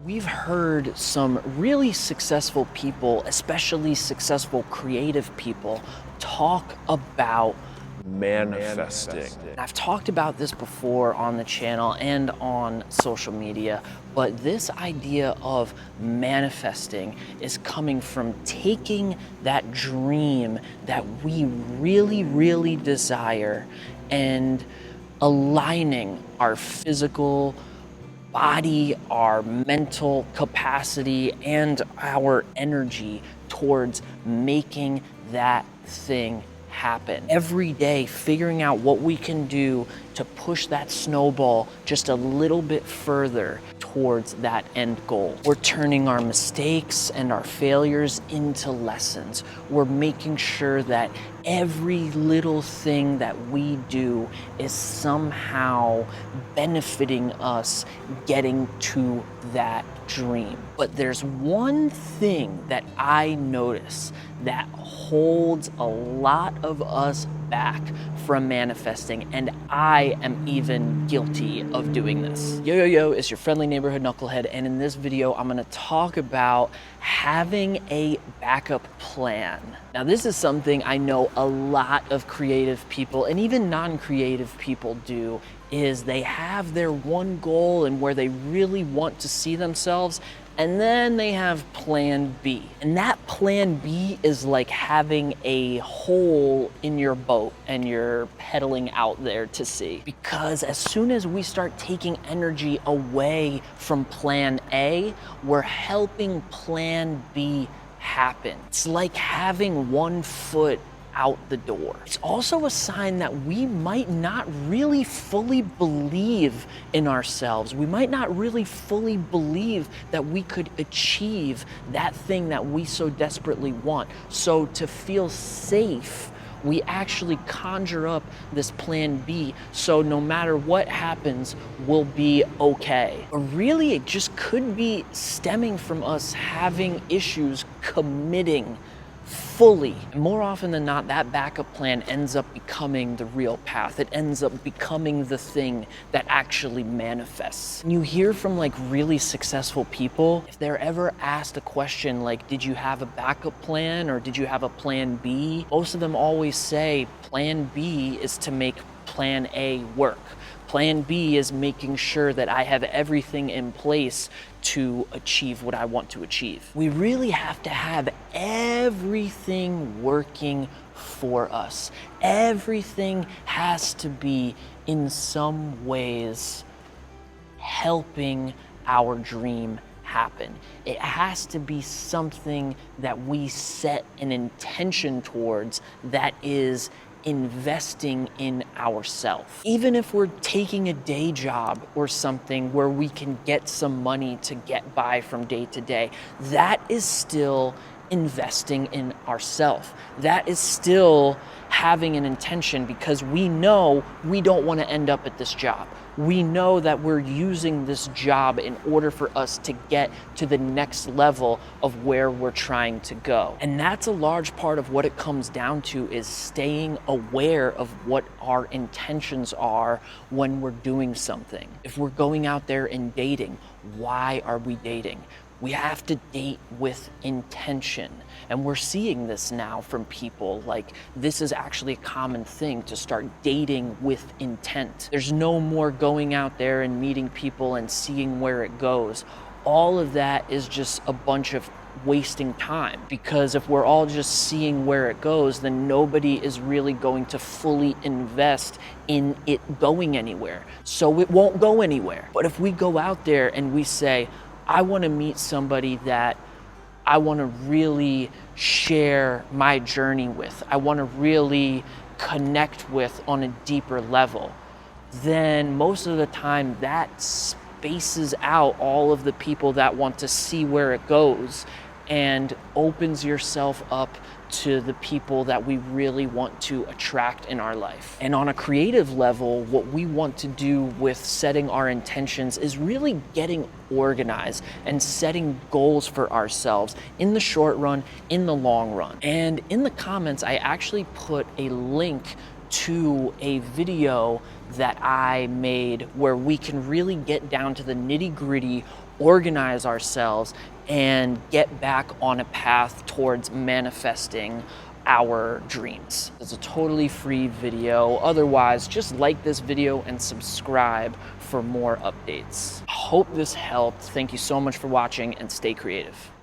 We've heard some really successful people, especially successful creative people, talk about manifesting. and I've talked about this before on the channel and on social media, but this idea of manifesting is coming from taking that dream that we really desire and aligning our physical body, our mental capacity, and our energy towards making that thing happen. Every day, figuring out what we can do to push that snowball just a little bit further towards that end goal. We're turning our mistakes and our failures into lessons. We're making sure that every little thing that we do is somehow benefiting us getting to that dream. But there's one thing that I notice that holds a lot of us back from manifesting, and I am even guilty of doing this. Yo, it's your friendly neighborhood knucklehead, and in this video, I'm gonna talk about having a backup plan. Now, this is something I know a lot of creative people and even non-creative people do, is they have their one goal and where they really want to see themselves, and then they have plan B. And that plan B is like having a hole in your boat and you're pedaling out there to sea. Because as soon as we start taking energy away from plan A, we're helping plan B happen. It's like having one foot out the door. It's also a sign that we might not really fully believe in ourselves. We might not really fully believe that we could achieve that thing that we so desperately want. So to feel safe, we actually conjure up this plan B, so no matter what happens, we'll be okay. But really, it just could be stemming from us having issues committing fully. And more often than not, that backup plan ends up becoming the real path. It ends up becoming the thing that actually manifests. And you hear from like really successful people, if they're ever asked a question like, did you have a backup plan or did you have a plan B? Most of them always say plan B is to make plan A work. Plan B is making sure that I have everything in place to achieve what I want to achieve. We really have to have everything working for us. Everything has to be in some ways helping our dream happen. It has to be something that we set an intention towards that is investing in ourselves. Even if we're taking a day job or something where we can get some money to get by from day to day, that is still investing in ourselves. That is still having an intention, because we know we don't want to end up at this job. We know that we're using this job in order for us to get to the next level of where we're trying to go. And that's a large part of what it comes down to, is staying aware of what our intentions are when we're doing something. If we're going out there and dating, why are we dating? We have to date with intention. And we're seeing this now from people. Like, this is actually a common thing, to start dating with intent. There's no more going out there and meeting people and seeing where it goes. All of that is just a bunch of wasting time, because if we're all just seeing where it goes, then nobody is really going to fully invest in it going anywhere. So it won't go anywhere. But if we go out there and we say, I want to meet somebody that I want to really share my journey with, I want to really connect with on a deeper level, then most of the time that spaces out all of the people that want to see where it goes and opens yourself up to the people that we really want to attract in our life. And on a creative level, what we want to do with setting our intentions is really getting organized and setting goals for ourselves in the short run, in the long run. And in the comments, I actually put a link to a video that I made where we can really get down to the nitty-gritty organize ourselves and get back on a path towards manifesting our dreams. It's a totally free video. Otherwise, just like this video and subscribe for more updates. Hope this helped. Thank you so much for watching and stay creative.